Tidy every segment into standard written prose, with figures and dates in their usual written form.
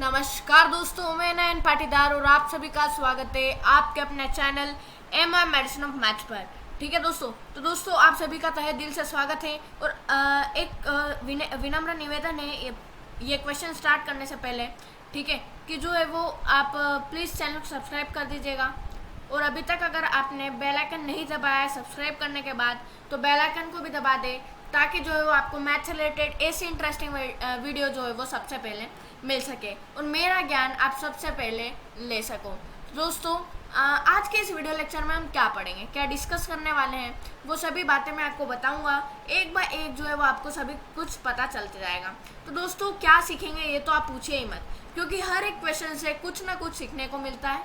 नमस्कार दोस्तों, मैं नयन पाटीदार और आप सभी का स्वागत है आपके अपने चैनल मेडिसिन ऑफ मैथ्स पर। ठीक है दोस्तों, तो दोस्तों आप सभी का तहे दिल से स्वागत है। और एक विनम्र निवेदन है ये क्वेश्चन स्टार्ट करने से पहले, ठीक है, कि जो है वो आप प्लीज़ चैनल को सब्सक्राइब कर दीजिएगा। और अभी तक अगर आपने बेल आइकन नहीं दबाया है सब्सक्राइब करने के बाद, तो बेल आइकन को भी दबा दें ताकि जो है वो आपको मैथ से रिलेटेड ऐसी इंटरेस्टिंग वीडियो जो है वो सबसे पहले मिल सके और मेरा ज्ञान आप सबसे पहले ले सको। दोस्तों आज के इस वीडियो लेक्चर में हम क्या पढ़ेंगे, क्या डिस्कस करने वाले हैं, वो सभी बातें मैं आपको बताऊंगा। एक बाय एक जो है वो आपको सभी कुछ पता चलते जाएगा। तो दोस्तों क्या सीखेंगे ये तो आप पूछिए ही मत, क्योंकि हर एक क्वेश्चन से कुछ ना कुछ सीखने को मिलता है।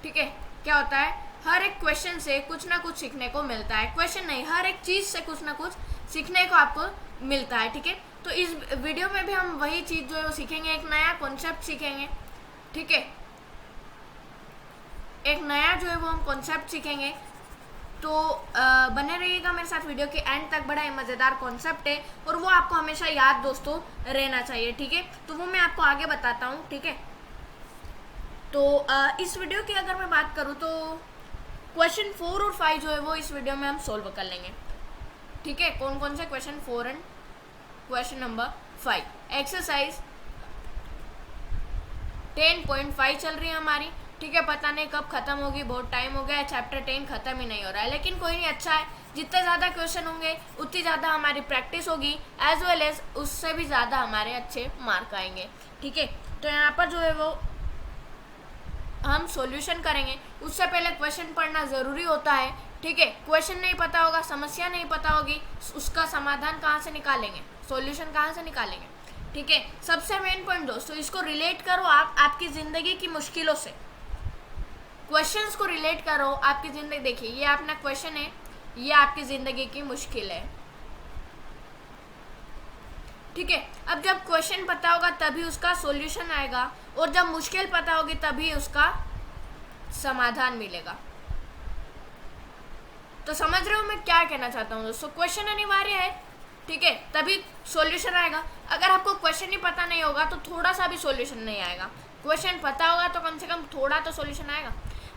ठीक है, क्या होता है, हर एक क्वेश्चन से कुछ ना कुछ सीखने को मिलता है। क्वेश्चन नहीं, हर एक चीज़ से कुछ ना कुछ सीखने को आपको मिलता है। ठीक है, तो इस वीडियो में भी हम वही चीज़ जो है वो सीखेंगे, एक नया कॉन्सेप्ट सीखेंगे। ठीक है, एक नया जो है वो हम कॉन्सेप्ट सीखेंगे। तो बने रहिएगा मेरे साथ वीडियो के एंड तक। बड़ा ही मज़ेदार कॉन्सेप्ट है और वो आपको हमेशा याद दोस्तों रहना चाहिए। ठीक है, तो वो मैं आपको आगे बताता हूँ। ठीक है, तो इस वीडियो की अगर मैं बात करूँ तो क्वेश्चन 4 और 5 जो है वो इस वीडियो में हम सोल्व कर लेंगे। ठीक है, कौन कौन से question 4 and question number 5। Exercise 10.5 चल रही है हमारी। ठीक है, पता नहीं कब खत्म होगी, बहुत टाइम हो गया है, चैप्टर 10 खत्म ही नहीं हो रहा है, लेकिन कोई नहीं, अच्छा है। जितने ज़्यादा क्वेश्चन होंगे उतनी ज़्यादा हमारी प्रैक्टिस होगी, एज वेल एज उससे भी ज़्यादा हमारे अच्छे मार्क आएंगे। ठीक है, तो यहाँ पर जो है वो हम सॉल्यूशन करेंगे। उससे पहले क्वेश्चन पढ़ना ज़रूरी होता है। ठीक है, क्वेश्चन नहीं पता होगा, समस्या नहीं पता होगी, उसका समाधान कहाँ से निकालेंगे, सॉल्यूशन कहाँ से निकालेंगे। ठीक है, सबसे मेन पॉइंट दोस्तों, इसको रिलेट करो आप आपकी ज़िंदगी की मुश्किलों से। क्वेश्चंस को रिलेट करो आपकी ज़िंदगी। देखिए, ये अपना क्वेश्चन है, ये आपकी ज़िंदगी की मुश्किल है। ठीक है, अब जब क्वेश्चन पता होगा तभी उसका सॉल्यूशन आएगा, और जब मुश्किल पता होगी तभी उसका समाधान मिलेगा। तो समझ रहे हो मैं क्या कहना चाहता हूँ दोस्तों, क्वेश्चन अनिवार्य है। ठीक है, तभी सॉल्यूशन आएगा। अगर आपको क्वेश्चन ही पता नहीं होगा तो थोड़ा सा भी सॉल्यूशन नहीं आएगा। क्वेश्चन पता होगा तो कम से कम थोड़ा तो सॉल्यूशन आएगा।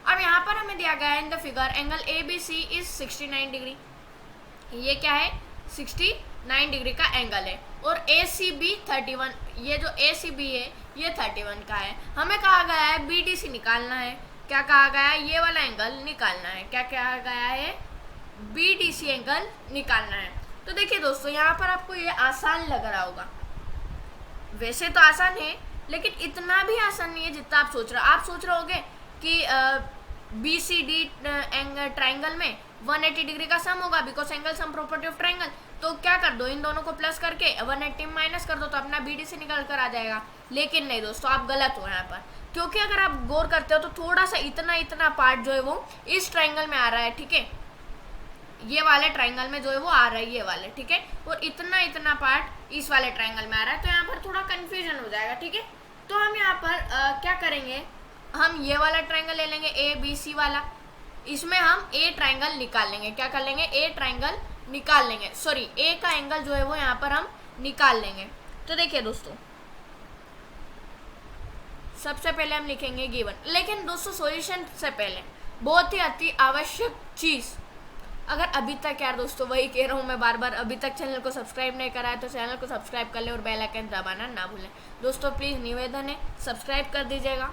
अब यहाँ पर हमें दिया गया है in the figure angle ABC is 69 degree. ये क्या है, 69 डिग्री का एंगल है, और ACB 31, ये जो ACB है ये 31 का है। हमें कहा गया है BDC निकालना है। क्या कहा गया है, ये वाला एंगल निकालना है। क्या कहा गया है, BDC एंगल निकालना है। तो देखिए दोस्तों, यहाँ पर आपको ये आसान लग रहा होगा, वैसे तो आसान है लेकिन इतना भी आसान नहीं है जितना आप सोच रहे हो। आप सोच रहे होगे कि BCD ट्राइंगल में 180 डिग्री का सम होगा, because angle sum property of triangle. तो क्या कर दो, इन दोनों को प्लस करके 180 माइनस कर दो तो अपना BDC निकल कर आ जाएगा। लेकिन नहीं दोस्तों, आप गलत हो यहाँ पर, क्योंकि अगर आप गौर करते हो तो थोड़ा सा इतना पार्ट जो है वो इस ट्राइंगल में आ रहा है। ठीक है, ये वाले ट्राइंगल में जो है वो आ रहा है, ये वाले। ठीक है, और इतना पार्ट इस वाले ट्राइंगल में आ रहा है, तो यहाँ पर थोड़ा कन्फ्यूजन हो जाएगा। ठीक है, तो हम यहाँ पर क्या करेंगे, हम ये वाला ट्राइंगल ले लेंगे, ABC वाला, इसमें हम A ट्राइंगल निकाल लेंगे। क्या कर लेंगे, A ट्राइंगल निकाल लेंगे, सॉरी A का एंगल जो है वो यहाँ पर हम निकाल लेंगे। तो देखिए दोस्तों, सबसे पहले हम लिखेंगे गिवन। लेकिन दोस्तों सॉल्यूशन से पहले बहुत ही अति आवश्यक चीज़, अगर अभी तक, यार दोस्तों वही कह रहा हूँ मैं बार बार, अभी तक चैनल को सब्सक्राइब नहीं करा है तो चैनल को सब्सक्राइब कर ले और बेल आइकन दबाना ना भूलें। दोस्तों प्लीज़ निवेदन है, सब्सक्राइब कर दीजिएगा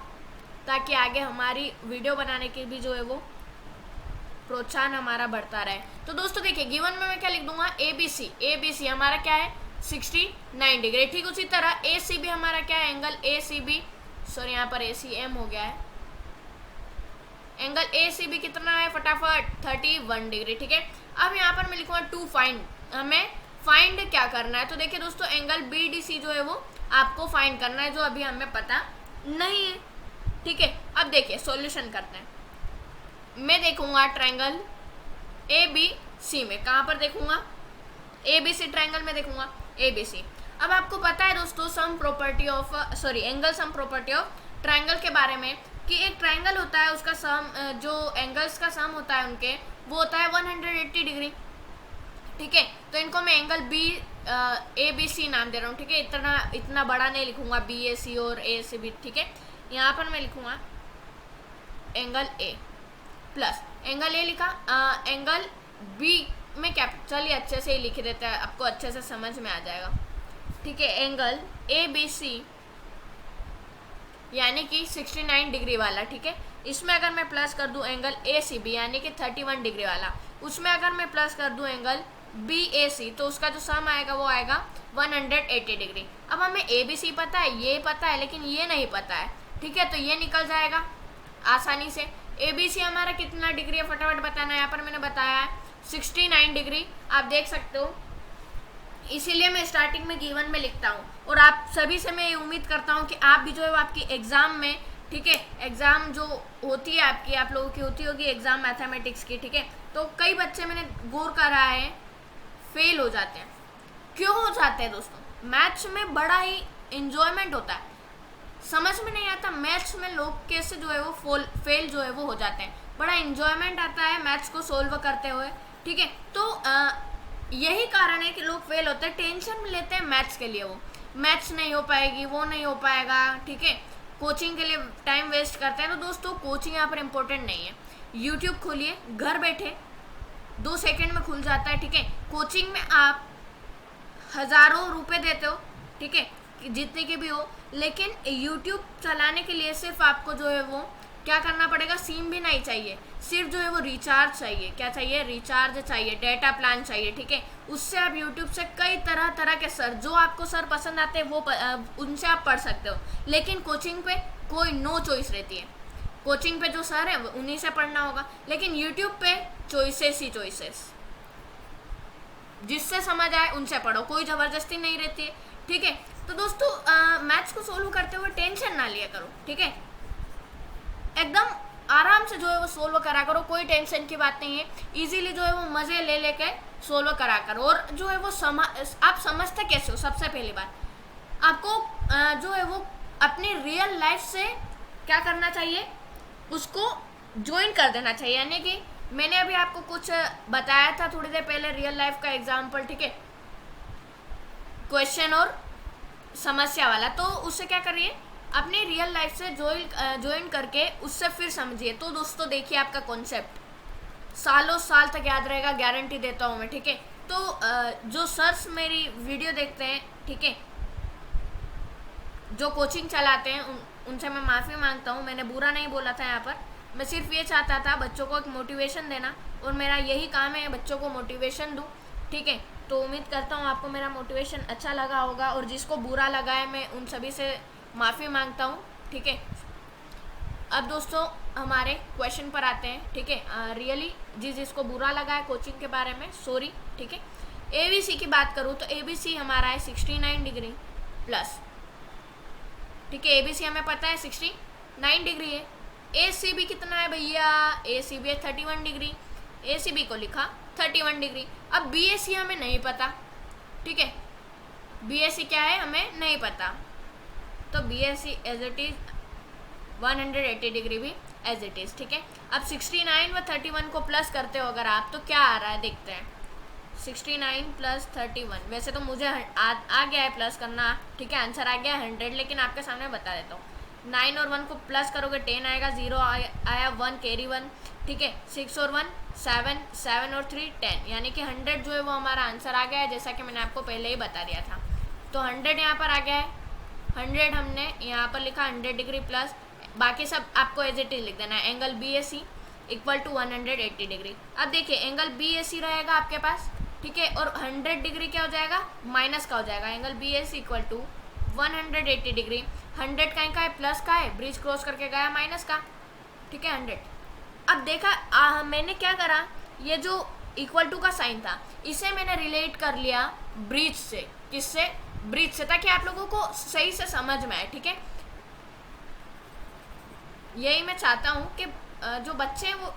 ताकि आगे हमारी वीडियो बनाने की भी जो है वो प्रोत्साहन हमारा बढ़ता रहे। तो दोस्तों देखिए, गिवन में मैं क्या लिख दूंगा, ABC हमारा क्या है, 69 डिग्री। ठीक उसी तरह ACB हमारा क्या है, एंगल ACB, सॉरी यहाँ पर ACM हो गया है, एंगल ACB कितना है, फटाफट 31 डिग्री। ठीक है, अब यहाँ पर मैं लिखूंगा टू फाइंड, हमें फाइंड क्या करना है। तो देखिए दोस्तों, एंगल BDC जो है वो आपको फाइंड करना है, जो अभी हमें पता नहीं है। ठीक है, अब देखिए सॉल्यूशन करते हैं। मैं देखूंगा ट्राइंगल ABC में, कहाँ पर देखूंगा, ABC ट्राइंगल में देखूंगा, ABC। अब आपको पता है दोस्तों sum property of, sorry angle sum property of triangle के बारे में, कि एक ट्राइंगल होता है उसका सम, जो एंगल्स का सम होता है उनके, वो होता है 180 डिग्री। ठीक है। तो इनको मैं एंगल ABC नाम दे रहा हूँ, ठीक है। इतना बड़ा नहीं लिखूंगा BAC और ACB, ठीक है। यहाँ पर मैं लिखूंगा angle A plus angle A लिखा, एंगल B में क्या, चलिए अच्छे से ही लिख देता है, आपको अच्छे से समझ में आ जाएगा, ठीक है। एंगल ABC यानी कि 69 डिग्री वाला, ठीक है। इसमें अगर मैं प्लस कर दूं एंगल ACB यानी कि 31 डिग्री वाला, उसमें अगर मैं प्लस कर दूं एंगल BAC तो उसका जो सम आएगा वो आएगा 180 डिग्री। अब हमें ABC पता है, ये पता है, लेकिन ये नहीं पता है, ठीक है। तो ये निकल जाएगा आसानी से। ABC हमारा कितना डिग्री है फटाफट बताना। यहाँ पर मैंने बताया है 69 डिग्री, आप देख सकते हो, इसीलिए मैं स्टार्टिंग में गिवन में लिखता हूँ। और आप सभी से मैं ये उम्मीद करता हूँ कि आप भी जो है वो आपकी एग्ज़ाम में, ठीक है, एग्ज़ाम जो होती है आपकी, आप लोगों की होती होगी एग्ज़ाम मैथमेटिक्स की, ठीक है। तो कई बच्चे मैंने गौर करा है फेल हो जाते हैं। क्यों हो जाते हैं दोस्तों? मैथ्स में बड़ा ही इन्जॉयमेंट होता है, समझ में नहीं आता मैथ्स में लोग कैसे जो है वो फेल जो है वो हो जाते हैं। बड़ा इन्जॉयमेंट आता है मैथ्स को सोल्व करते हुए, ठीक है। तो यही कारण है कि लोग फेल होते हैं, टेंशन लेते हैं मैथ्स के लिए, वो मैथ्स नहीं हो पाएगी, वो नहीं हो पाएगा, ठीक है। कोचिंग के लिए टाइम वेस्ट करते हैं। तो दोस्तों कोचिंग यहाँ पर इम्पोर्टेंट नहीं है, यूट्यूब खोलिए, घर बैठे 2 सेकंड में खुल जाता है, ठीक है। कोचिंग में आप हज़ारों रुपए देते हो, ठीक है, जितने के भी हो, लेकिन यूट्यूब चलाने के लिए सिर्फ आपको जो है वो क्या करना पड़ेगा, सिम भी नहीं चाहिए, सिर्फ जो है वो रिचार्ज चाहिए। क्या चाहिए? रिचार्ज चाहिए, डेटा प्लान चाहिए, ठीक है। उससे आप यूट्यूब से कई तरह के सर, जो आपको सर पसंद आते हैं वो उनसे आप पढ़ सकते हो। लेकिन कोचिंग पे कोई नो चॉइस रहती है, कोचिंग पे जो सर है उन्हीं से पढ़ना होगा, लेकिन यूट्यूब पे चॉइसेस ही चॉइसेस, जिससे समझ आए उनसे पढ़ो, कोई ज़बरदस्ती नहीं रहती है, ठीक है। तो दोस्तों मैथ्स को सोल्व करते हुए टेंशन ना लिया करो, ठीक है। एकदम आराम से जो है वो सोल्व करा करो, कोई टेंशन की बात नहीं है। इजीली जो है वो मज़े ले लेके सोल्व करा करो। और जो है वो आप समझते कैसे हो? सबसे पहली बात, आपको जो है वो अपनी रियल लाइफ से क्या करना चाहिए, उसको ज्वाइन कर देना चाहिए। यानी कि मैंने अभी आपको कुछ बताया था थोड़ी देर पहले रियल लाइफ का एग्जाम्पल, ठीक है, क्वेश्चन और समस्या वाला। तो उससे क्या करिए, अपनी रियल लाइफ से ज्वाइन करके उससे फिर समझिए। तो दोस्तों देखिए आपका कॉन्सेप्ट सालों साल तक याद रहेगा, गारंटी देता हूँ मैं, ठीक है। तो जो सर्स मेरी वीडियो देखते हैं, ठीक है, जो कोचिंग चलाते हैं, उनसे मैं माफ़ी मांगता हूँ, मैंने बुरा नहीं बोला था यहाँ पर। मैं सिर्फ ये चाहता था बच्चों को एक मोटिवेशन देना, और मेरा यही काम है बच्चों को मोटिवेशन दूँ, ठीक है। तो उम्मीद करता हूँ आपको मेरा मोटिवेशन अच्छा लगा होगा, और जिसको बुरा लगा है मैं उन सभी से माफ़ी मांगता हूँ, ठीक है। अब दोस्तों हमारे क्वेश्चन पर आते हैं, ठीक है। रियली जिसको बुरा लगा है कोचिंग के बारे में, सॉरी, ठीक है। ABC की बात करूँ तो ABC हमारा है 69 डिग्री प्लस, ठीक है। ABC हमें पता है 69 डिग्री है। ACB कितना है भैया? ACB है 31 डिग्री, ACB को लिखा 31 डिग्री। अब BAC हमें नहीं पता, ठीक है, BAC क्या है हमें नहीं पता, तो BAC as it is 180 degree भी एज इट इज, ठीक है। अब 69 व 31 को प्लस करते हो अगर आप, तो क्या आ रहा है देखते हैं। 69 प्लस 31, वैसे तो मुझे आ गया है प्लस करना, ठीक है, आंसर आ गया 100, लेकिन आपके सामने बता देता हूँ। 9 और 1 को प्लस करोगे 10 आएगा, 0 आया 1 कैरी 1, ठीक है। 6 और 1 7, 7 और 3 10, यानी कि 100 जो है वो हमारा आंसर आ गया है, जैसा कि मैंने आपको पहले ही बता दिया था। तो 100 यहाँ पर आ गया है, 100 हमने यहाँ पर लिखा 100 डिग्री प्लस, बाकी सब आपको एज इट इज लिख देना है। Angle BAC equal to 180 degree. अब देखिए एंगल BAC रहेगा आपके पास, ठीक है, और 100 डिग्री क्या हो जाएगा, माइनस का हो जाएगा। Angle BAC equal to 180 degree, 100 कहीं का है, प्लस का है, ब्रिज क्रॉस करके गया माइनस का, ठीक है, 100। अब देखा मैंने क्या करा, ये जो इक्वल टू का साइन था इसे मैंने रिलेट कर लिया ब्रिज से, किससे, ब्रिज से, ताकि आप लोगों को सही से समझ में आए, ठीक है। यही मैं चाहता हूँ कि जो बच्चे वो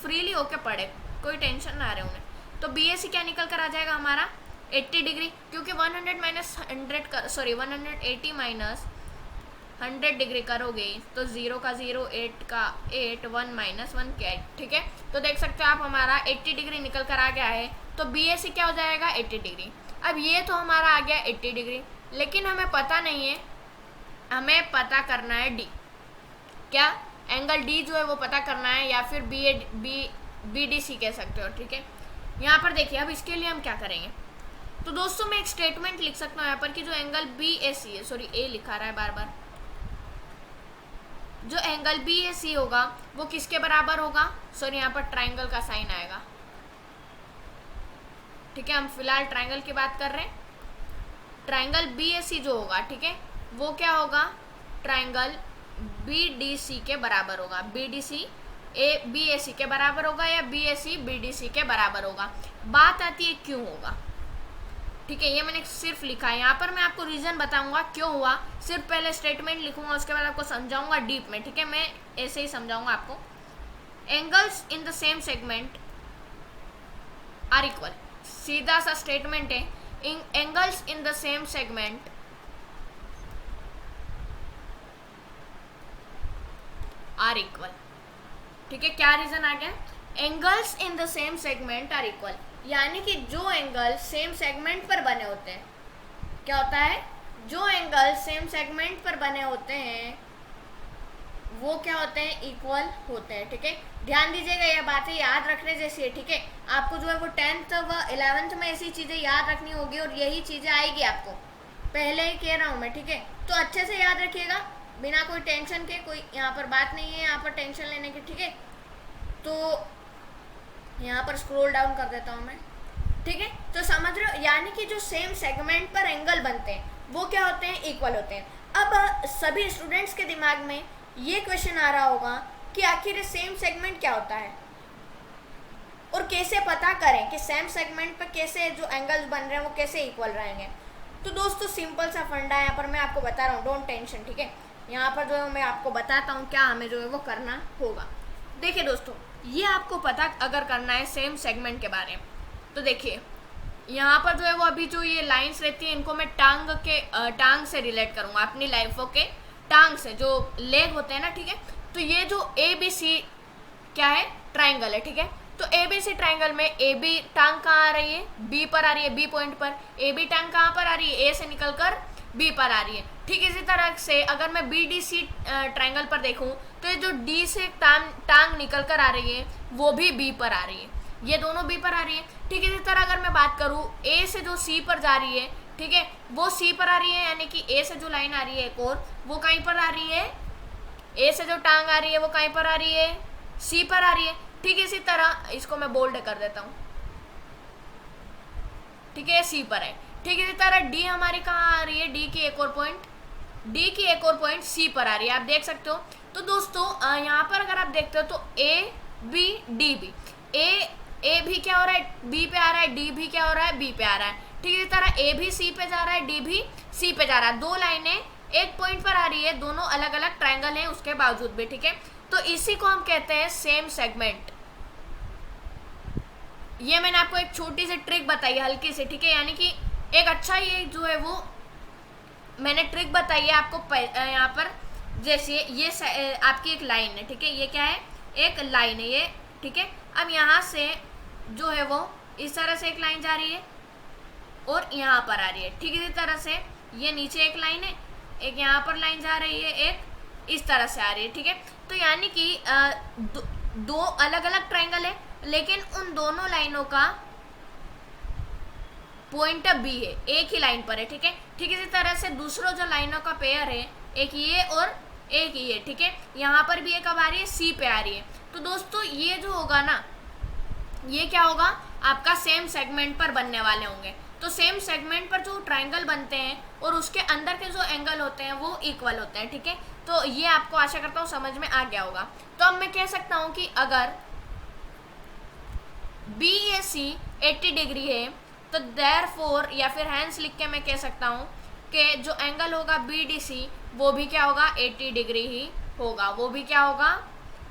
फ्रीली होके पढ़े, कोई टेंशन ना आ रहे उन्हें। तो BAC क्या निकल कर आ जाएगा हमारा 80 डिग्री, क्योंकि 100 माइनस 100 180 माइनस 100 डिग्री करोगे तो 0 का 0, 8 का 8, 1 माइनस 1 क्या है, ठीक है। तो देख सकते हो आप हमारा 80 डिग्री निकल कर आ गया है, तो BAC क्या हो जाएगा 80 डिग्री। अब ये तो हमारा आ गया 80 डिग्री, लेकिन हमें पता नहीं है, हमें पता करना है D, क्या एंगल D जो है वो पता करना है, या फिर BDC कह सकते हो, ठीक है। यहाँ पर देखिए अब इसके लिए हम क्या करेंगे, तो दोस्तों मैं एक स्टेटमेंट लिख सकता हूँ यहाँ पर कि जो एंगल BAC है, सॉरी A लिखा रहा है बार बार, जो एंगल BAC होगा वो किसके बराबर होगा, सॉरी यहाँ पर ट्राइंगल का साइन आएगा, ठीक है। हम फिलहाल ट्राइंगल की बात कर रहे हैं। ट्राइंगल BAC जो होगा, ठीक है, वो क्या होगा, ट्राइंगल BDC के बराबर होगा। BDC BAC के बराबर होगा या BAC BDC के बराबर होगा। बात आती है क्यों होगा, ठीक है, ये मैंने सिर्फ लिखा है। यहाँ पर मैं आपको रीज़न बताऊंगा क्यों हुआ, सिर्फ पहले स्टेटमेंट लिखूंगा, उसके बाद आपको समझाऊंगा डीप में, ठीक है। मैं ऐसे ही समझाऊंगा आपको। Angles in the same segment are equal, सीधा सा स्टेटमेंट है, angles in the same segment are equal, ठीक है। क्या रीजन आ गया, angles in the same segment are equal, यानी कि जो एंगल सेम सेगमेंट पर बने होते हैं, क्या होता है, जो एंगल सेम सेगमेंट पर बने होते हैं वो क्या होते हैं, इक्वल होते हैं, ठीक है। ध्यान दीजिएगा, ये बातें याद रखने जैसी है, ठीक है। आपको जो है वो 10th व 11th में ऐसी चीज़ें याद रखनी होगी और यही चीज़ें आएगी आपको, पहले ही कह रहा हूँ मैं, ठीक है। तो अच्छे से याद रखिएगा बिना कोई टेंशन के, कोई यहाँ पर बात नहीं है यहाँ पर टेंशन लेने की, ठीक है। तो यहाँ पर स्क्रॉल डाउन कर देता हूँ मैं, ठीक है। तो समझ रहे हो, यानी कि जो सेम सेगमेंट पर एंगल बनते हैं वो क्या होते हैं, इक्वल होते हैं। अब सभी स्टूडेंट्स के दिमाग में ये क्वेश्चन आ रहा होगा कि आखिर सेम सेगमेंट क्या होता है और कैसे पता करें कि सेम सेगमेंट पर कैसे जो एंगल्स बन रहे हैं वो कैसे इक्वल रहेंगे। तो दोस्तों सिंपल सा फंडा यहाँ पर मैं आपको बता रहा हूँ, डोंट टेंशन, ठीक है। यहाँ पर जो है मैं आपको बताता हूँ क्या हमें जो है वो करना होगा। देखिए दोस्तों, ये आपको पता अगर करना है सेम सेगमेंट के बारे में, तो देखिए यहाँ पर जो है वो अभी जो ये लाइंस रहती हैं इनको मैं टांग से रिलेट करूँगा, अपनी लाइफों के टांग से, जो लेग होते हैं ना, ठीक है। तो ये जो ABC क्या है, ट्राइंगल है, ठीक है। तो ABC ट्राइंगल में AB टांग कहाँ आ रही है, B पर आ रही है, B पॉइंट पर। AB टांग कहाँ पर आ रही है, A से निकलकर B पर आ रही है, ठीक। इसी तरह से अगर मैं BDC ट्राइंगल पर देखूं तो ये जो D से टांग निकल कर आ रही है वो भी B पर आ रही है, ये दोनों B पर आ रही है, ठीक। इसी तरह अगर मैं बात करूं A से जो C पर जा रही है, ठीक है, वो C पर आ रही है, यानी कि A से जो लाइन आ रही है एक और, वो कहीं पर आ रही है, A से जो टांग आ रही है वो कहीं पर आ रही है, C पर आ रही है, ठीक। इसी तरह इसको मैं बोल्ड कर देता हूँ, ठीक है, C पर है, ठीक। इसी तरह D हमारी कहाँ आ रही है, D की एक और पॉइंट C पर आ रही है, आप देख सकते हो। तो दोस्तों यहाँ पर अगर आप देखते हो तो A भी क्या हो रहा है, B पे आ रहा है, D भी क्या हो रहा है, B पे आ रहा है, ठीक। इसी तरह A भी C पे जा रहा है, D भी C पे जा रहा है, दो लाइनें एक पॉइंट पर आ रही है, दोनों अलग अलग ट्राइंगल हैं उसके बावजूद भी, ठीक है। तो इसी को हम कहते हैं सेम सेगमेंट। ये मैंने आपको एक छोटी सी ट्रिक बताई है, हल्की सी, ठीक है, यानी कि एक अच्छा ये जो है वो मैंने ट्रिक बताई है आपको। यहाँ पर जैसे ये आपकी एक लाइन है, ठीक है, ये क्या है, एक लाइन है ये, ठीक है। अब यहाँ से जो है वो इस तरह से एक लाइन जा रही है और यहाँ पर आ रही है, ठीक। इसी तरह से ये नीचे एक लाइन है, एक यहाँ पर लाइन जा रही है, एक इस तरह से आ रही है, ठीक है। तो यानी कि दो अलग अलग ट्राइंगल है, लेकिन उन दोनों लाइनों का पॉइंट B है, एक ही लाइन पर है, ठीक है। ठीक इसी तरह से दूसरों जो लाइनों का पेयर है, एक ये और एक ये, ठीक है। यहाँ पर भी एक अब आ रही है, C पे आ रही है। तो दोस्तों ये जो होगा ना, ये क्या होगा, आपका सेम सेगमेंट पर बनने वाले होंगे। तो सेम सेगमेंट पर जो ट्राइंगल बनते हैं और उसके अंदर के जो एंगल होते हैं वो इक्वल होते हैं, ठीक है। तो ये आपको आशा करता हूँ समझ में आ गया होगा। तो अब मैं कह सकता हूँ कि अगर BAC 80 डिग्री है तो देयरफॉर या फिर हैंस लिख के मैं कह सकता हूँ कि जो एंगल होगा BDC वो भी क्या होगा, 80 डिग्री ही होगा, वो भी क्या होगा,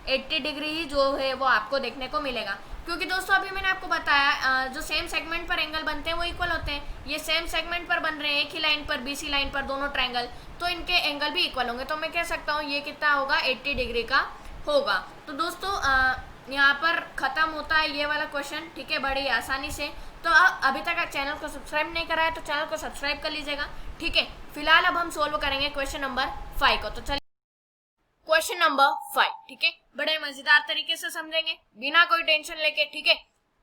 80 डिग्री ही जो है वो आपको देखने को मिलेगा। क्योंकि दोस्तों अभी मैंने आपको बताया जो सेम सेगमेंट पर एंगल बनते हैं वो इक्वल होते हैं। ये सेम सेगमेंट पर बन रहे हैं, एक ही लाइन पर, बीसी लाइन पर दोनों ट्रायंगल, तो इनके एंगल भी इक्वल होंगे। तो मैं कह सकता हूँ ये कितना होगा, 80 डिग्री का होगा। तो दोस्तों यहाँ पर खत्म होता है ये वाला क्वेश्चन, ठीक है, बड़ी आसानी से। तो अभी तक चैनल को सब्सक्राइब नहीं करा है तो चैनल को सब्सक्राइब कर लीजिएगा, ठीक है। फिलहाल अब हम सोल्व करेंगे क्वेश्चन नंबर 5 को। तो चलिए क्वेश्चन नंबर 5, ठीक है, बड़े मजेदार तरीके से समझेंगे बिना कोई टेंशन लेके, ठीक है।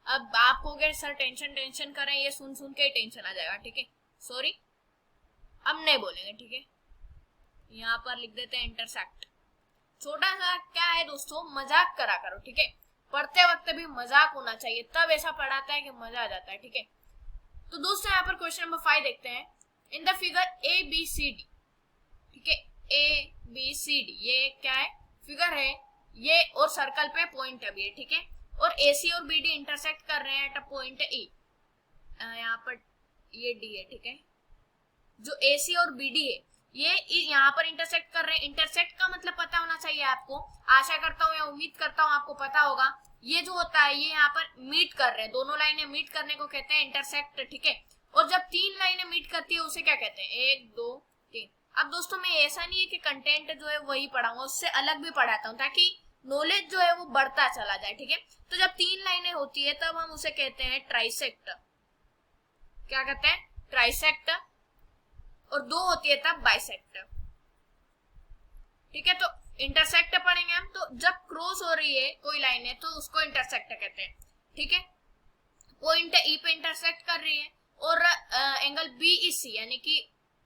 अब आप कहोगे सर टेंशन करें, ये सुन के टेंशन आ जाएगा, ठीक है, सॉरी, अब नहीं बोलेंगे, ठीक है। यहाँ पर लिख देते हैं इंटरसेक्ट। छोटा सा क्या है दोस्तों, मजाक करा करो, ठीक है, पढ़ते वक्त भी मजाक होना चाहिए, तब ऐसा पढ़ाता है कि मजा आ जाता है, ठीक है। तो दोस्तों यहाँ पर क्वेश्चन नंबर 5 देखते हैं। इन द फिगर ABCD, ठीक है, ABCD ये क्या है, फिगर है ये, और सर्कल पे पॉइंट है ये, ठीक है, और AC और BD इंटरसेक्ट कर रहे हैं एट अ पॉइंट E। यहाँ पर ये D है, ठीक है, जो AC और BD है ये यहाँ पर इंटरसेक्ट कर रहे हैं। इंटरसेक्ट का मतलब पता होना चाहिए आपको, आशा करता हूँ या उम्मीद करता हूँ आपको पता होगा। ये जो होता है ये यहाँ पर मीट कर रहे हैं, दोनों लाइनें मीट करने को कहते हैं इंटरसेक्ट, ठीक है। और जब 3 लाइनें मीट करती है उसे क्या कहते हैं, 1 2 3। अब दोस्तों मैं ऐसा नहीं है कि कंटेंट जो है वही पढ़ाऊंगा, उससे अलग भी पढ़ाता हूँ ताकि नॉलेज जो है वो बढ़ता चला जाए, ठीक है। तो जब 3 लाइनें होती है तब हम उसे कहते हैं ट्राइसेक्ट। क्या कहते हैं, ट्राइसेक्ट। और 2 होती है तब बाइसेक्ट, ठीक है। तो इंटरसेक्ट पढ़ेंगे हम, तो जब क्रॉस हो रही है कोई लाइन है तो उसको इंटरसेक्ट कहते हैं, ठीक है। पॉइंट E पे इंटरसेक्ट कर रही है और एंगल BEC यानी कि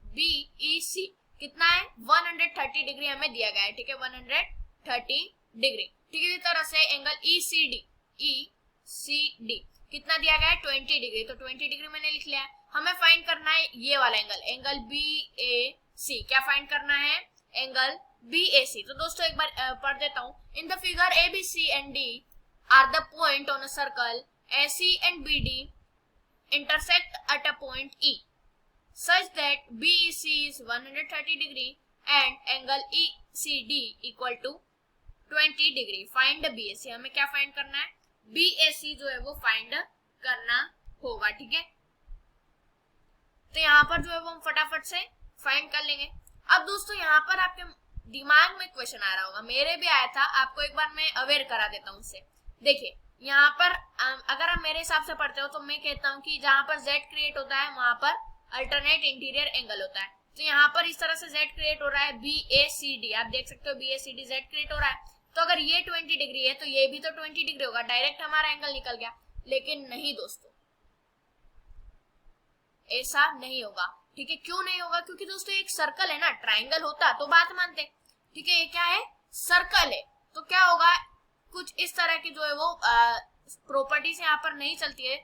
BEC कितना है, 130 डिग्री हमें दिया गया है, ठीक है, 130 डिग्री, ठीक है। इसी तरह से एंगल ECD कितना दिया गया है, 20 डिग्री, तो 20 डिग्री मैंने लिख लिया है। हमें फाइंड करना है ये वाला एंगल BAC। क्या फाइंड करना है, एंगल BAC। तो दोस्तों एक बार पढ़ देता हूँ। In the figure ABC and D are the point on a circle AC and BD intersect at a point E such that BEC is 130 degree and angle ECD equal to 20 degree. Find BAC, हमें क्या find करना है, BAC जो है वो find करना होगा, ठीक है। तो यहाँ पर जो है वो हम फटाफट से फाइंड कर लेंगे। अब दोस्तों यहाँ पर आपके दिमाग में क्वेश्चन आ रहा होगा, मेरे भी आया था, आपको एक बार मैं अवेयर करा देता हूँ उससे। देखिए यहाँ पर अगर आप मेरे हिसाब से पढ़ते हो तो मैं कहता हूँ कि जहाँ पर Z क्रिएट होता है वहां पर अल्टरनेट इंटीरियर एंगल होता है। तो यहाँ पर इस तरह से Z क्रिएट हो रहा है, BACD, आप देख सकते हो BACD Z क्रिएट हो रहा है। तो अगर ये 20 डिग्री है तो ये भी तो 20 डिग्री होगा, डायरेक्ट हमारा एंगल निकल गया। लेकिन नहीं दोस्तों, ऐसा नहीं होगा, ठीक है। क्यों नहीं होगा, क्योंकि दोस्तों एक सर्कल है ना, ट्रायंगल होता तो बात मानते, ठीक है। ये क्या है, सर्कल है, तो क्या होगा, कुछ इस तरह की जो है वो प्रॉपर्टीज यहाँ पर नहीं चलती है,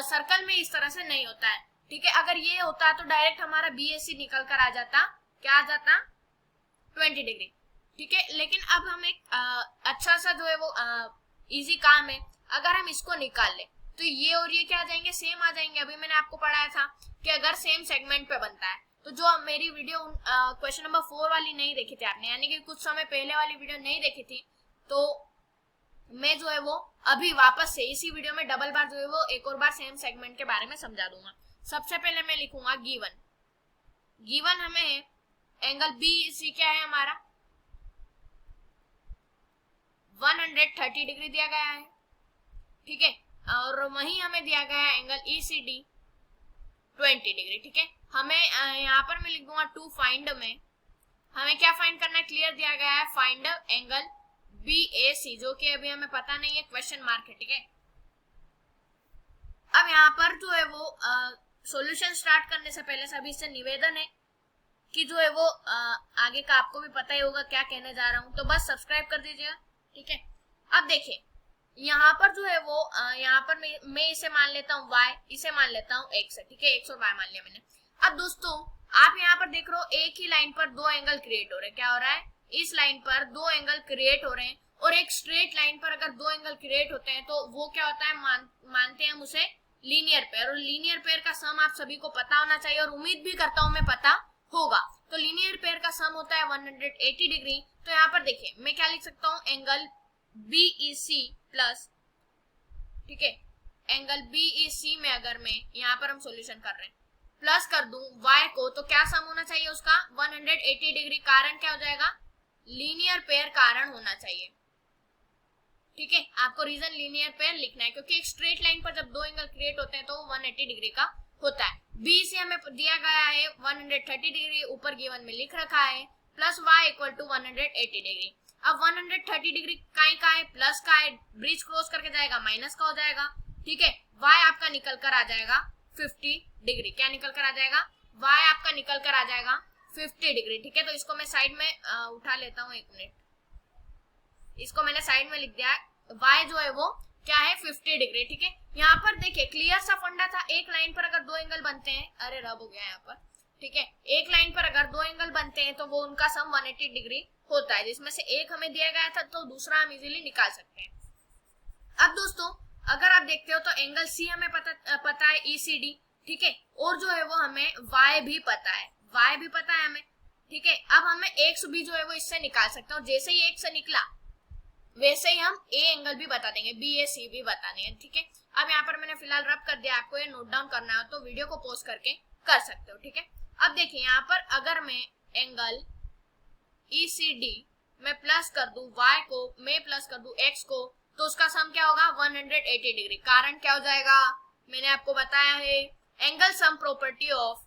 सर्कल में इस तरह से नहीं होता है, ठीक है। अगर ये होता तो डायरेक्ट हमारा BAC निकल कर आ जाता, क्या आ जाता, 20 डिग्री, ठीक है। लेकिन अब हम एक अच्छा सा जो है वो इजी काम है, अगर हम इसको निकाल ले तो ये और ये क्या आ जाएंगे, सेम आ जाएंगे। अभी मैंने आपको पढ़ाया था कि अगर सेम सेगमेंट पे बनता है तो जो मेरी वीडियो क्वेश्चन नंबर 4 वाली नहीं देखी थी आपने, यानी कि कुछ समय पहले वाली वीडियो नहीं देखी थी, तो मैं जो है वो अभी वापस से इसी वीडियो में डबल बार जो है वो एक और बार सेम सेगमेंट के बारे में समझा दूंगा। सबसे पहले मैं लिखूंगा गिवन हमें है एंगल BEC क्या है हमारा, 130 डिग्री दिया गया है, ठीक है। और वहीं हमें दिया गया है एंगल ECD 20 डिग्री, ठीक है। हमें यहाँ पर मैं लिख दूंगा टू फाइंड में हमें क्या फाइंड करना है, क्लियर दिया गया है, फाइंड एंगल BAC, जो कि अभी हमें पता नहीं है, क्वेश्चन मार्क है, ठीक है। अब यहाँ पर जो है वो सॉल्यूशन स्टार्ट करने से पहले सभी से निवेदन है कि जो है वो आगे का आपको भी पता ही होगा क्या कहने जा रहा हूँ, तो बस सब्सक्राइब कर दीजिएगा, ठीक है। अब देखिए यहाँ पर जो है वो यहाँ पर मैं इसे मान लेता हूँ y, इसे मान लेता हूँ x, ठीक है, x और y मान लिया मैंने। अब दोस्तों आप यहाँ पर देख रहे हो एक ही लाइन पर 2 एंगल क्रिएट हो रहे हैं, क्या हो रहा है, इस लाइन पर 2 एंगल क्रिएट हो रहे हैं, और एक स्ट्रेट लाइन पर अगर 2 एंगल क्रिएट होते हैं तो वो क्या होता है, मानते हैं हम उसे लीनियर पेयर। और लीनियर पेयर का सम आप सभी को पता होना चाहिए, और उम्मीद भी करता हूं मैं पता होगा। तो लीनियर पेयर का सम होता है 180 डिग्री। तो यहाँ पर देखिए मैं क्या लिख सकता हूँ, एंगल BEC प्लस ठीक है, एंगल BEC में अगर मैं यहाँ पर हम सॉल्यूशन कर रहे हैं, प्लस कर दूं y को, तो क्या सम होना चाहिए उसका 180 डिग्री। कारण क्या हो जाएगा, लीनियर पेयर कारण होना चाहिए। ठीक है, आपको रीजन लीनियर पेयर लिखना है, क्योंकि एक स्ट्रेट लाइन पर जब दो एंगल क्रिएट होते हैं तो 180 डिग्री का होता है। बी से हमें दिया गया है 130 डिग्री, ऊपर गिवन में लिख रखा है, plus y equal to 180 degree. अब 130 डिग्री का है, प्लस का है, ब्रिज क्रॉस करके जाएगा माइनस का हो जाएगा। ठीक है, y आपका निकल कर आ जाएगा 50 डिग्री। क्या निकल कर आ जाएगा, y आपका निकल कर आ जाएगा 50 डिग्री। ठीक है, तो इसको मैं साइड में उठा लेता हूँ, एक मिनट, इसको मैंने साइड में लिख दिया। y जो है वो क्या है 50 डिग्री। ठीक है, यहाँ पर देखिए क्लियर सा फंडा था, एक लाइन पर अगर दो एंगल बनते हैं, अरे रब हो गया यहाँ पर। ठीक है, एक लाइन पर अगर दो एंगल बनते हैं तो वो उनका सम 180 डिग्री होता है, जिसमें से एक हमें दिया गया था तो दूसरा हम इजीली निकाल सकते हैं। अब दोस्तों अगर आप देखते हो तो एंगल सी हमें पता है ECD। ठीक है, और जो है वो हमें y भी पता है, हमें। ठीक है, अब हमें x भी जो है वो इससे निकाल सकते हैं, और जैसे ही x से निकला वैसे ही हम a एंगल भी बता देंगे, BAC भी बता देंगे। ठीक है, अब यहाँ पर मैंने फिलहाल रब कर दिया, आपको ये नोट डाउन करना हो तो वीडियो को पॉज करके कर सकते हो। ठीक है, अब देखिए यहाँ पर अगर मैं एंगल ECD में प्लस कर दूं y को, मैं प्लस कर दूं x को, तो उसका सम क्या होगा 180 डिग्री। कारण क्या हो जाएगा, मैंने आपको बताया है, angle sum property of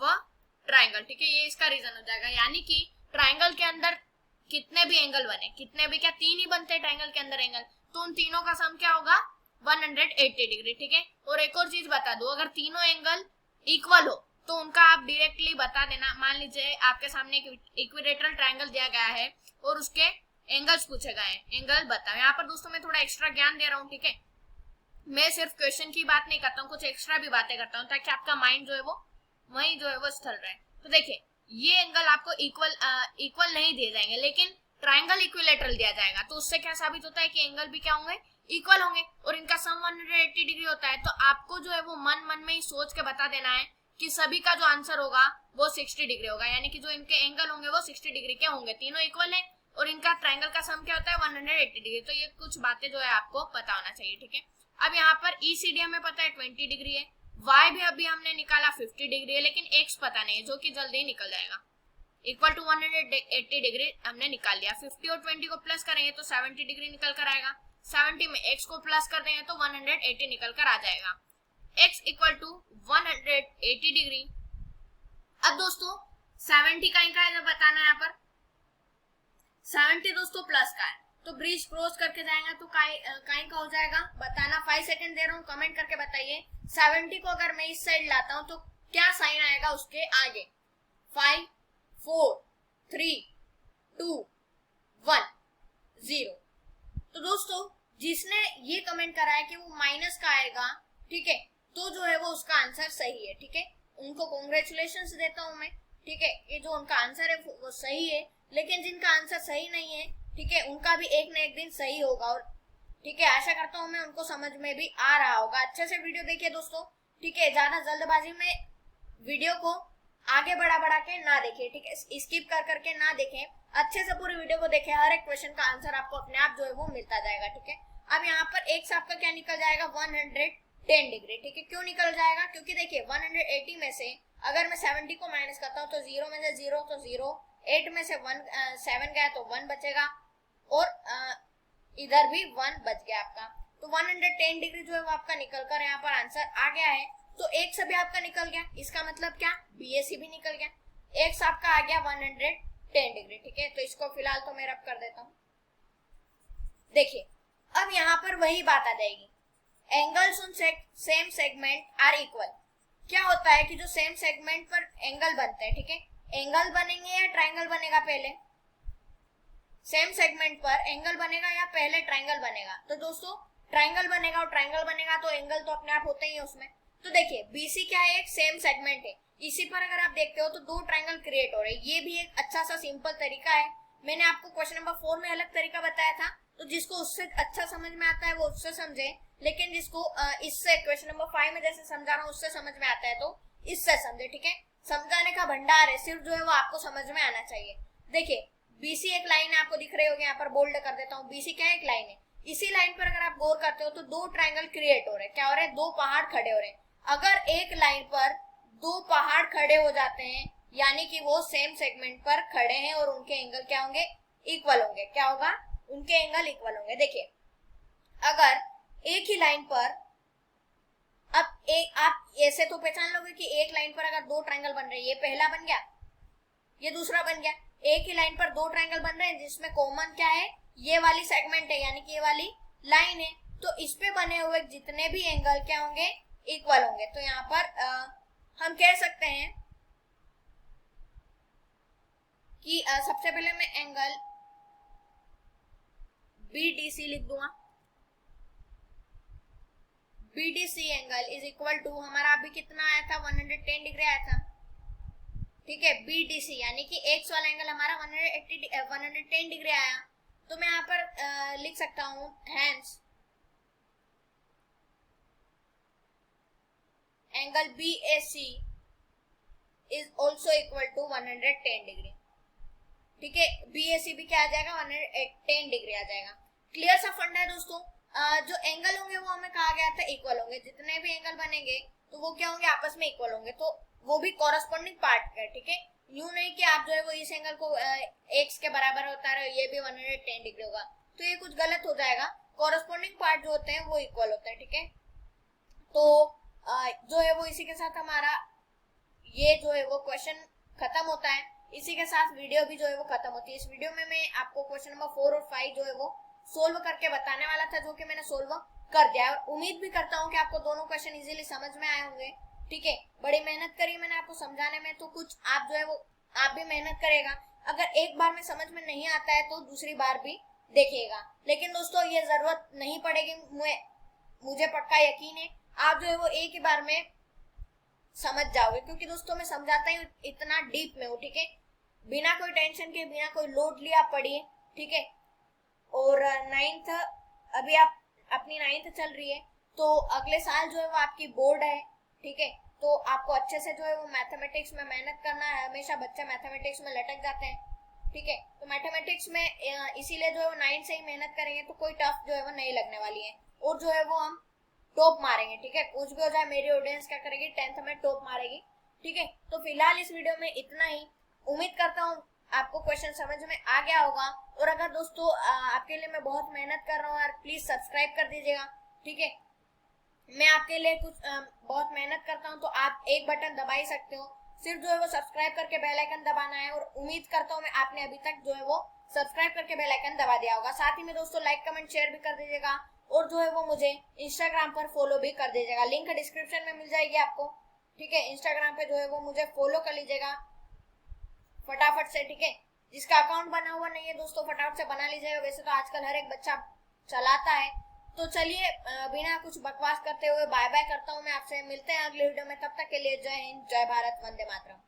a triangle. ठीक है, ये इसका रीजन हो जाएगा, यानी कि ट्राइंगल के अंदर कितने भी एंगल बने, कितने भी क्या, 3 ही बनते हैं ट्राइंगल के अंदर एंगल, तो उन तीनों का सम क्या होगा 180 डिग्री। ठीक है, और एक और चीज बता दो, अगर तीनों एंगल इक्वल हो तो उनका आप डायरेक्टली बता देना। मान लीजिए आपके सामने एक इक्विलेटरल ट्राइंगल दिया गया है और उसके एंगल्स पूछे गए हैं, एंगल बताओ। यहाँ पर दोस्तों मैं थोड़ा एक्स्ट्रा ज्ञान दे रहा हूँ। ठीक है, मैं सिर्फ क्वेश्चन की बात नहीं करता हूँ, कुछ एक्स्ट्रा भी बातें करता हूँ, ताकि आपका माइंड जो है वो वही जो है वो स्थल रहे। तो देखिए ये एंगल आपको इक्वल नहीं दिए जाएंगे, लेकिन ट्राइंगल इक्विलेटरल दिया जाएगा, तो उससे क्या साबित होता है कि एंगल भी क्या होंगे, इक्वल होंगे, और इनका सम 180 डिग्री होता है। तो आपको जो है वो मन में ही सोच के बता देना है कि सभी का जो आंसर होगा वो 60 डिग्री होगा, यानी कि जो इनके एंगल होंगे वो 60 डिग्री के होंगे, तीनों इक्वल है, और इनका ट्राइंगल का सम क्या होता है 180 डिग्री। तो ये कुछ बातें जो है आपको पता होना चाहिए। ठीक है, अब यहाँ पर ECD हमें पता है 20 डिग्री है, y भी अभी हमने निकाला 50 डिग्री है, लेकिन x पता नहीं है, जो कि जल्दी ही निकल जाएगा, इक्वल टू 180 डिग्री हमने निकाल लिया। 50 और 20 को प्लस करेंगे तो 70 डिग्री निकल कर आएगा, 70 में x को प्लस कर देंगे तो 180 निकल कर आ जाएगा, x इक्वल टू 180 डिग्री। अब दोस्तों 70 का है जब बताना है, यहाँ पर 70 दोस्तों प्लस का है, तो ब्रिज क्रॉस करके जाएगा तो काई का हो जाएगा बताना। 5 सेकंड दे रहा हूँ, कमेंट करके बताइए। 70 को अगर मैं इस साइड लाता हूँ तो क्या साइन आएगा उसके आगे, 5 4 3 2 1 0। तो दोस्तों जिसने ये कमेंट करा है कि वो माइनस का आएगा, ठीक है, तो जो है वो उसका आंसर सही है। ठीक है, उनको कॉन्ग्रेचुलेशंस देता हूं मैं। ठीक है, ये जो उनका आंसर है वो सही है, लेकिन जिनका आंसर सही नहीं है, ठीक है, उनका भी एक न एक दिन सही होगा। और ठीक है, आशा करता हूं मैं उनको समझ में भी आ रहा होगा। अच्छे से वीडियो देखिए दोस्तों। ठीक है, ज्यादा जल्दबाजी में वीडियो को आगे बढ़ा के ना देखें। ठीक है, स्किप कर करके ना देखें, अच्छे से पूरी वीडियो को देखें, हर एक क्वेश्चन का आंसर आपको अपने आप जो है वो मिलता जाएगा। ठीक है, अब यहाँ पर एक्स आपका क्या निकल जाएगा 110 डिग्री। ठीक है, क्यों निकल जाएगा, क्योंकि देखिए 180 में से अगर मैं 70 को माइनस करता हूँ तो 0 में से 0 तो 0, 8 में से 7 गया तो 1 बचेगा, और इधर भी 1 बच गया आपका, तो 110 डिग्री जो है वो आपका निकल कर यहाँ पर आंसर आ गया है। तो एक्स भी आपका निकल गया, इसका मतलब क्या, BAC भी निकल गया, एक्स आपका आ गया 110 डिग्री। ठीक है, तो इसको फिलहाल तो मैं रब कर देता हूँ। देखिए अब यहाँ पर वही बात आ जाएगी, angles on same segment are equal. क्या होता है कि जो सेम सेगमेंट पर एंगल बनते हैं, ठीक है, एंगल बनेंगे या ट्राइंगल बनेगा पहले, सेम सेगमेंट पर एंगल बनेगा या पहले ट्राइंगल बनेगा। तो दोस्तों ट्राइंगल बनेगा, और ट्राइंगल बनेगा तो एंगल तो अपने आप होते ही है उसमें। तो देखिए BC क्या है, एक सेम सेगमेंट है, इसी पर अगर आप देखते हो तो दो ट्राइंगल क्रिएट हो रहे हैं। ये भी एक अच्छा सा सिंपल तरीका है, मैंने आपको क्वेश्चन नंबर 4 में अलग तरीका बताया था, तो जिसको उससे अच्छा समझ में आता है वो उससे समझे, लेकिन जिसको इससे क्वेश्चन नंबर 5 में जैसे समझा रहा हूँ उससे समझ में आता है तो इससे समझे। ठीक है, समझाने का भंडार है, सिर्फ जो है वो आपको समझ में आना चाहिए। देखिए बीसी एक लाइन है, आपको दिख रही होगी, यहाँ पर बोल्ड कर देता हूँ। बीसी क्या है? एक लाइन है। इसी लाइन पर अगर आप गौर करते हो तो दो ट्रायंगल क्रिएट हो रहे हैं। क्या हो रहे हैं? दो पहाड़ खड़े हो रहे हैं। अगर एक लाइन पर दो पहाड़ खड़े हो जाते हैं यानी कि वो सेम सेगमेंट पर खड़े हैं और उनके एंगल क्या होंगे? इक्वल होंगे। क्या होगा? उनके एंगल इक्वल होंगे। देखिए अगर एक ही लाइन पर, अब एक आप ऐसे तो पहचान लोगे कि एक लाइन पर अगर दो ट्रायंगल बन रहे हैं, ये पहला बन गया, ये दूसरा बन गया। एक ही लाइन पर दो ट्रायंगल बन रहे हैं जिसमें कॉमन क्या है? ये वाली सेगमेंट है यानी कि ये वाली लाइन है। तो इस पे बने हुए जितने भी एंगल क्या होंगे? इक्वल होंगे। तो यहाँ पर हम कह सकते हैं कि सबसे पहले मैं एंगल BDC लिख दूंगा। BDC angle is equal to, हमारा अभी कितना आया था? 110 डिग्री आया था। ठीक है, BDC यानी कि एक्स वाला एंगल हमारा 110 डिग्री आया। तो मैं यहाँ पर लिख सकता हूँ hence angle BAC is also equal to 110 degree. ठीक है, BAC भी क्या आ जाएगा? 110 डिग्री आ जाएगा। क्लियर सा फंडा है दोस्तों। जो एंगल होंगे वो हमें कहा गया था इक्वल होंगे। जितने भी एंगल बनेंगे तो वो क्या होंगे? आपस में इक्वल होंगे। तो वो भी कॉरस्पॉन्डिंग पार्ट का। ठीक है, यूं नहीं कि आप जो है वो इस एंगल को एक्स के बराबर होता है, ये भी 110 डिग्री होगा, तो ये कुछ गलत हो जाएगा। कॉरस्पॉन्डिंग पार्ट जो होते हैं वो इक्वल होता है। ठीक है, तो जो है वो इसी के साथ हमारा ये जो है वो क्वेश्चन खत्म होता है। इसी के साथ वीडियो भी जो है वो खत्म होती है। इस वीडियो में मैं आपको क्वेश्चन नंबर 4 और 5 जो है वो सोल्व करके बताने वाला था, जो कि मैंने सोल्व कर दिया है। और उम्मीद भी करता हूँ कि आपको दोनों क्वेश्चन इजीली समझ में आए होंगे। ठीक है, बड़ी मेहनत करी मैंने आपको समझाने में, तो कुछ आप जो है वो आप भी मेहनत करेगा। अगर एक बार में समझ में नहीं आता है तो दूसरी बार भी देखिएगा। लेकिन दोस्तों ये जरूरत नहीं पड़ेगी, मुझे पक्का यकीन है आप जो है वो एक ही बार में समझ जाओगे, क्योंकि दोस्तों मैं समझाता ही इतना डीप में हूँ। ठीक है, बिना कोई टेंशन के, बिना कोई लोड लिए आप पढ़िए। ठीक है, और 9th अभी आप अपनी 9th चल रही है, तो अगले साल जो है वो आपकी बोर्ड है। ठीक है, तो आपको अच्छे से जो है वो मैथमेटिक्स में मेहनत करना है। हमेशा बच्चे मैथमेटिक्स में लटक जाते हैं। ठीक है, तो मैथमेटिक्स में इसीलिए जो है वो 9 से ही मेहनत करेंगे तो कोई टफ जो है वो नहीं लगने वाली है, और जो है वो हम टॉप मारेंगे। ठीक है, कुछ भी हो जाए मेरी ऑडियंस क्या करेगी? 10th में टॉप मारेगी। ठीक है, तो फिलहाल इस वीडियो में इतना ही। उम्मीद करता हूँ आपको क्वेश्चन समझ में आ गया होगा। और अगर दोस्तों आपके लिए मैं बहुत मेहनत कर रहा हूँ यार, प्लीज सब्सक्राइब कर दीजिएगा। ठीक है, मैं आपके लिए कुछ बहुत मेहनत करता हूँ, तो आप एक बटन दबा ही सकते हो। सिर्फ जो है वो सब्सक्राइब करके बेल आइकन दबाना है, और उम्मीद करता हूँ मैं आपने अभी तक जो है वो सब्सक्राइब करके बेल आइकन दबा दिया होगा। साथ ही में दोस्तों लाइक कमेंट शेयर भी कर दीजिएगा, और जो है वो मुझे इंस्टाग्राम पर फॉलो भी कर दीजिएगा। लिंक डिस्क्रिप्शन में मिल जाएगी आपको। ठीक है, इंस्टाग्राम पे जो है वो मुझे फॉलो कर लीजिएगा फटाफट से। ठीक है, जिसका अकाउंट बना हुआ नहीं है दोस्तों फटाफट से बना लीजिएगा। वैसे तो आजकल हर एक बच्चा चलाता है। तो चलिए बिना कुछ बकवास करते हुए बाय बाय करता हूँ मैं आपसे। मिलते हैं अगले वीडियो में, तब तक के लिए जय हिंद, जय भारत, वंदे मातरम।